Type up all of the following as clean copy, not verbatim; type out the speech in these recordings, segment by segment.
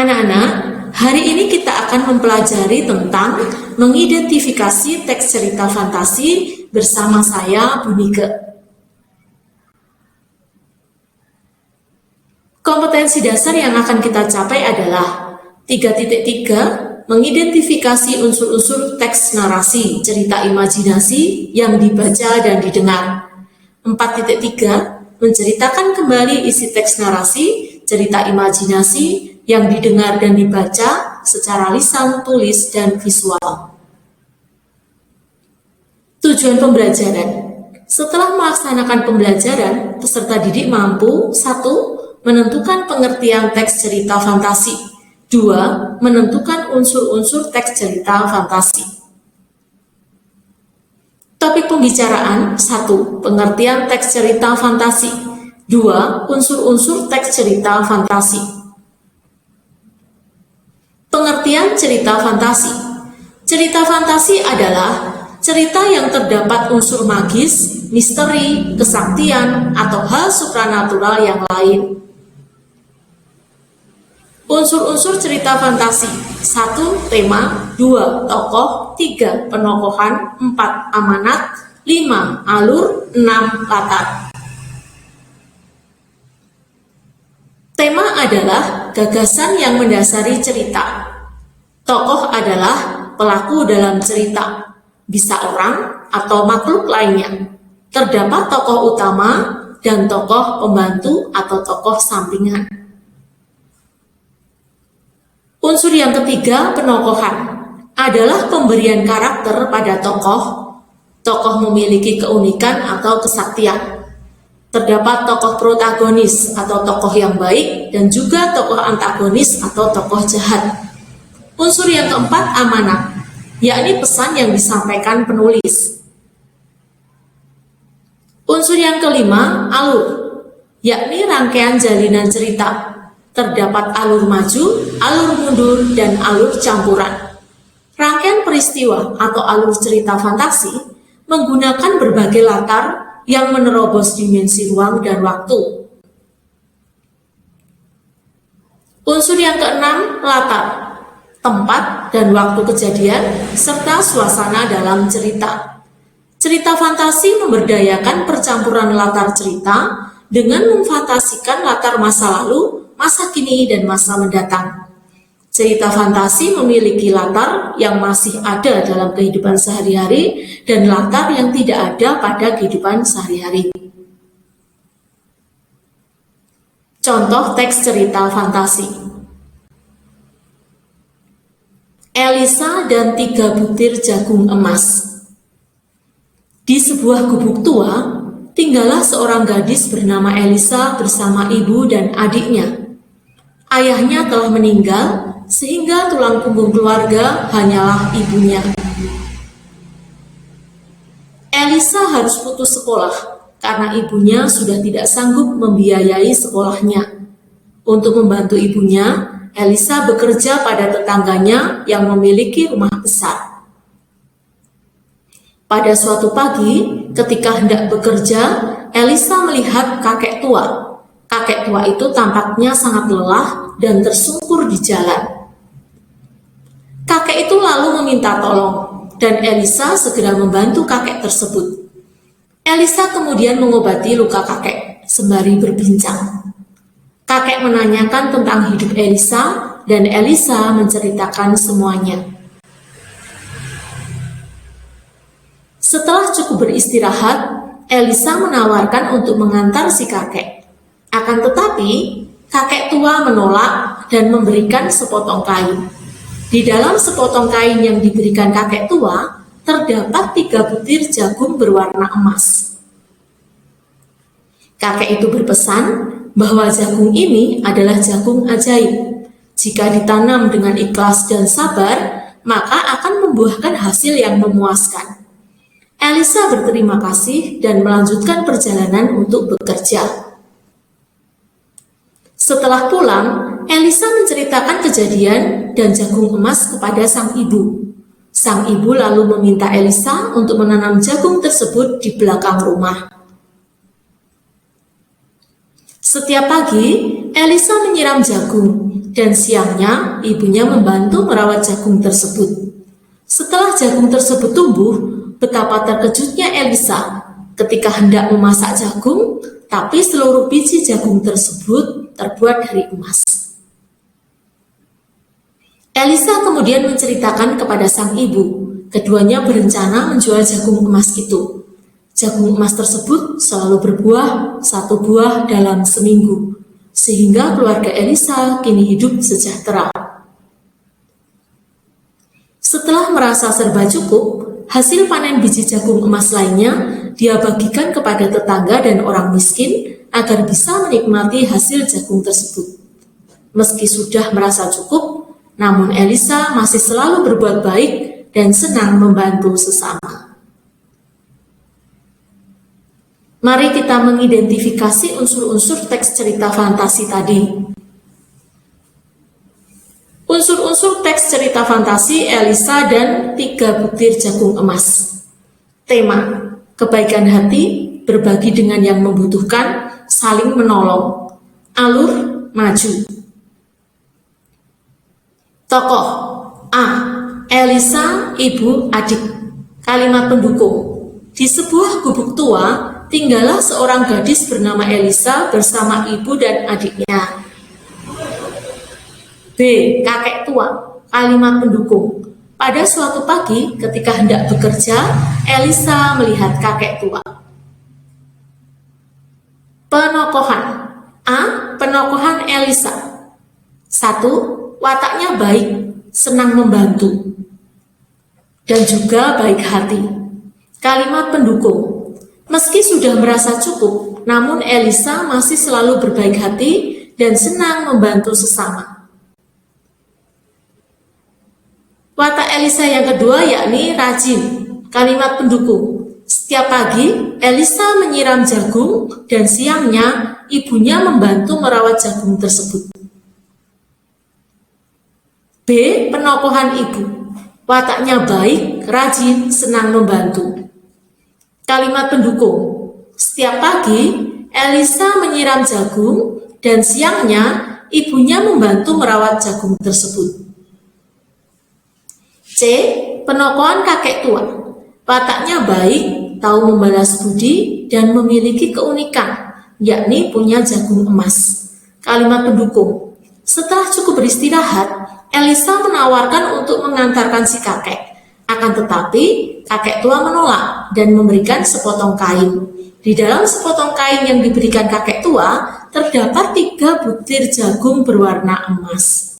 Anak-anak, hari ini kita akan mempelajari tentang mengidentifikasi teks cerita fantasi bersama saya, Bu Nike. Kompetensi dasar yang akan kita capai adalah 3.3, mengidentifikasi unsur-unsur teks narasi, cerita imajinasi yang dibaca dan didengar. 4.3, menceritakan kembali isi teks narasi, cerita imajinasi yang didengar dan dibaca secara lisan, tulis, dan visual. Tujuan pembelajaran. Setelah melaksanakan pembelajaran, peserta didik mampu 1. Menentukan pengertian teks cerita fantasi. 2. Menentukan unsur-unsur teks cerita fantasi. Topik pembicaraan. 1. Pengertian teks cerita fantasi. 2. Unsur-unsur teks cerita fantasi. Pengertian cerita fantasi. Cerita fantasi adalah cerita yang terdapat unsur magis, misteri, kesaktian, atau hal supranatural yang lain. Unsur-unsur cerita fantasi. 1. Tema. 2. Tokoh. 3. Penokohan. 4. Amanat. 5. Alur. 6. Latar. Tema adalah gagasan yang mendasari cerita. Tokoh adalah pelaku dalam cerita, bisa orang atau makhluk lainnya. Terdapat tokoh utama dan tokoh pembantu atau tokoh sampingan. Unsur yang ketiga, penokohan, adalah pemberian karakter pada tokoh. Tokoh memiliki keunikan atau kesaktian. Terdapat tokoh protagonis atau tokoh yang baik dan juga tokoh antagonis atau tokoh jahat. Unsur yang keempat, amanat, yakni pesan yang disampaikan penulis. Unsur yang kelima, alur, yakni rangkaian jalinan cerita. Terdapat alur maju, alur mundur, dan alur campuran. Rangkaian peristiwa atau alur cerita fantasi menggunakan berbagai latar yang menerobos dimensi ruang dan waktu. Unsur yang keenam, latar, tempat dan waktu kejadian, serta suasana dalam cerita. Cerita fantasi memberdayakan percampuran latar cerita dengan memfantasikan latar masa lalu, masa kini, dan masa mendatang. Cerita fantasi memiliki latar yang masih ada dalam kehidupan sehari-hari dan latar yang tidak ada pada kehidupan sehari-hari. Contoh teks cerita fantasi. Elisa dan 3 butir jagung emas. Di sebuah gubuk tua, tinggallah seorang gadis bernama Elisa bersama ibu dan adiknya. Ayahnya telah meninggal, sehingga tulang punggung keluarga hanyalah ibunya. Elisa harus putus sekolah karena ibunya sudah tidak sanggup membiayai sekolahnya. Untuk membantu ibunya, Elisa bekerja pada tetangganya yang memiliki rumah besar. Pada suatu pagi, ketika hendak bekerja, Elisa melihat kakek tua. Kakek tua itu tampaknya sangat lelah dan tersungkur di jalan. Kakek itu lalu meminta tolong, dan Elisa segera membantu kakek tersebut. Elisa kemudian mengobati luka kakek, sembari berbincang. Kakek menanyakan tentang hidup Elisa, dan Elisa menceritakan semuanya. Setelah cukup beristirahat, Elisa menawarkan untuk mengantar si kakek. Akan tetapi, kakek tua menolak dan memberikan sepotong kain. Di dalam sepotong kain yang diberikan kakek tua, terdapat 3 butir jagung berwarna emas. Kakek itu berpesan bahwa jagung ini adalah jagung ajaib. Jika ditanam dengan ikhlas dan sabar, maka akan membuahkan hasil yang memuaskan. Elisa berterima kasih dan melanjutkan perjalanan untuk bekerja. Setelah pulang, Elisa menceritakan kejadian dan jagung emas kepada sang ibu. Sang ibu lalu meminta Elisa untuk menanam jagung tersebut di belakang rumah. Setiap pagi, Elisa menyiram jagung, dan siangnya ibunya membantu merawat jagung tersebut. Setelah jagung tersebut tumbuh, betapa terkejutnya Elisa ketika hendak memasak jagung, tapi seluruh biji jagung tersebut terbuat dari emas. Elisa kemudian menceritakan kepada sang ibu. Keduanya berencana menjual jagung emas itu. Jagung emas tersebut selalu berbuah 1 buah dalam seminggu, sehingga keluarga Elisa kini hidup sejahtera. Setelah merasa serba cukup, hasil panen biji jagung emas lainnya dia bagikan kepada tetangga dan orang miskin agar bisa menikmati hasil jagung tersebut. Meski sudah merasa cukup, namun Elisa masih selalu berbuat baik dan senang membantu sesama. Mari kita mengidentifikasi unsur-unsur teks cerita fantasi tadi. Unsur-unsur teks cerita fantasi Elisa dan 3 butir jagung emas. Tema: kebaikan hati, berbagi dengan yang membutuhkan, saling menolong. Alur: maju. Tokoh: A. Elisa, ibu, adik. Kalimat pendukung: di sebuah gubuk tua, tinggallah seorang gadis bernama Elisa bersama ibu dan adiknya. B. Kakek tua. Kalimat pendukung: pada suatu pagi ketika hendak bekerja, Elisa melihat kakek tua. Penokohan: A. Penokohan Elisa. 1. Wataknya baik, senang membantu, dan juga baik hati. Kalimat pendukung: meski sudah merasa cukup, namun Elisa masih selalu berbaik hati dan senang membantu sesama. Watak Elisa yang kedua yakni rajin. Kalimat pendukung: setiap pagi Elisa menyiram jagung dan siangnya ibunya membantu merawat jagung tersebut. B. Penokohan ibu. Wataknya baik, rajin, senang membantu. Kalimat pendukung: setiap pagi Elisa menyiram jagung dan siangnya ibunya membantu merawat jagung tersebut. C. Penokohan kakek tua. Wataknya baik, tahu membalas budi, dan memiliki keunikan, yakni punya jagung emas. Kalimat pendukung: setelah cukup beristirahat, Elisa menawarkan untuk mengantarkan si kakek. Akan tetapi, kakek tua menolak dan memberikan sepotong kain. Di dalam sepotong kain yang diberikan kakek tua, terdapat 3 butir jagung berwarna emas.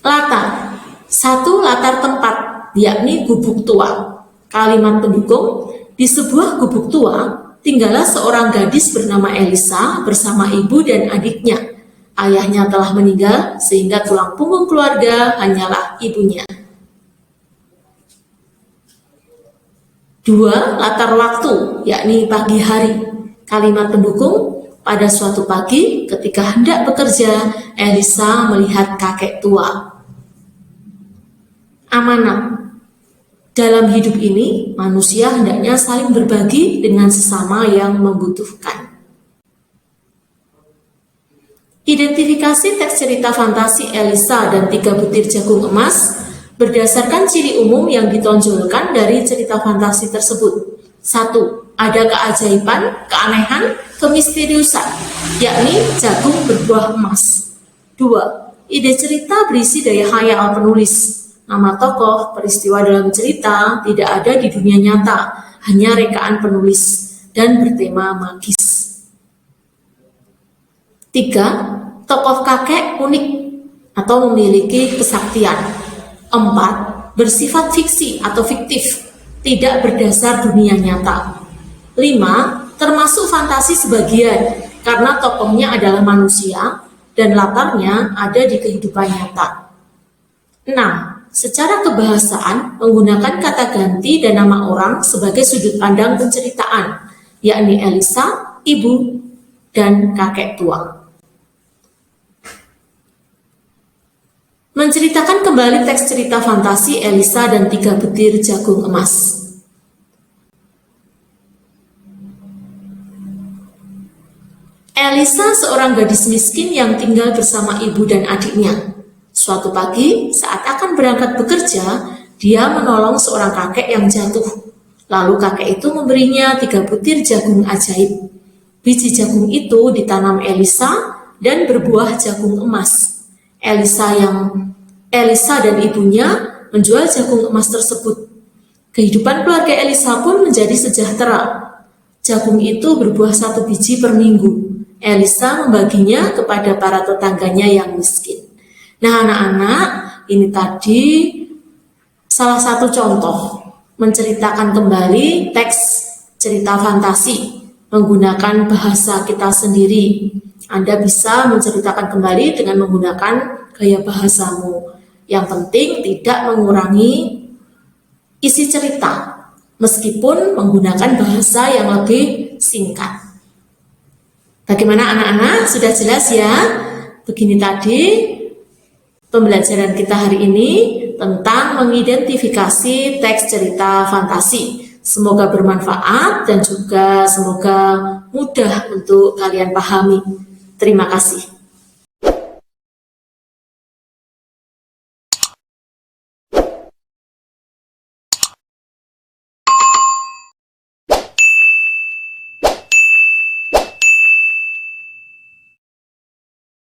Latar: 1. Latar tempat, yakni gubuk tua. Kalimat pendukung: di sebuah gubuk tua, tinggallah seorang gadis bernama Elisa bersama ibu dan adiknya. Ayahnya telah meninggal sehingga tulang punggung keluarga hanyalah ibunya. 2. Latar waktu, yakni pagi hari. Kalimat pendukung: pada suatu pagi ketika hendak bekerja, Elisa melihat kakek tua. Amanat: dalam hidup ini, manusia hendaknya saling berbagi dengan sesama yang membutuhkan. Identifikasi teks cerita fantasi Elisa dan 3 butir jagung emas berdasarkan ciri umum yang ditonjolkan dari cerita fantasi tersebut. 1. Ada keajaiban, keanehan, kemisteriusan, yakni jagung berbuah emas. 2. Ide cerita berisi daya khayal penulis. Nama tokoh, peristiwa dalam cerita tidak ada di dunia nyata, hanya rekaan penulis, dan bertema magis. 3. Tokoh kakek unik atau memiliki kesaktian. 4. Bersifat fiksi atau fiktif, tidak berdasar dunia nyata. 5. Termasuk fantasi sebagian, karena tokohnya adalah manusia dan latarnya ada di kehidupan nyata. 6. Secara kebahasaan menggunakan kata ganti dan nama orang sebagai sudut pandang penceritaan, yakni Elisa, ibu, dan kakek tua. Menceritakan kembali teks cerita fantasi Elisa dan 3 butir jagung emas. Elisa seorang gadis miskin yang tinggal bersama ibu dan adiknya. Suatu pagi, saat akan berangkat bekerja, dia menolong seorang kakek yang jatuh. Lalu kakek itu memberinya 3 butir jagung ajaib. Biji jagung itu ditanam Elisa dan berbuah jagung emas. Elisa dan ibunya menjual jagung emas tersebut. Kehidupan keluarga Elisa pun menjadi sejahtera. Jagung itu berbuah 1 biji per minggu. Elisa membaginya kepada para tetangganya yang miskin. Nah, anak-anak, ini tadi salah satu contoh menceritakan kembali teks cerita fantasi menggunakan bahasa kita sendiri. Anda bisa menceritakan kembali dengan menggunakan gaya bahasamu. Yang penting tidak mengurangi isi cerita, meskipun menggunakan bahasa yang lebih singkat. Bagaimana anak-anak? Sudah jelas ya? Begini tadi pembelajaran kita hari ini tentang mengidentifikasi teks cerita fantasi. Semoga bermanfaat dan juga semoga mudah untuk kalian pahami. Terima kasih.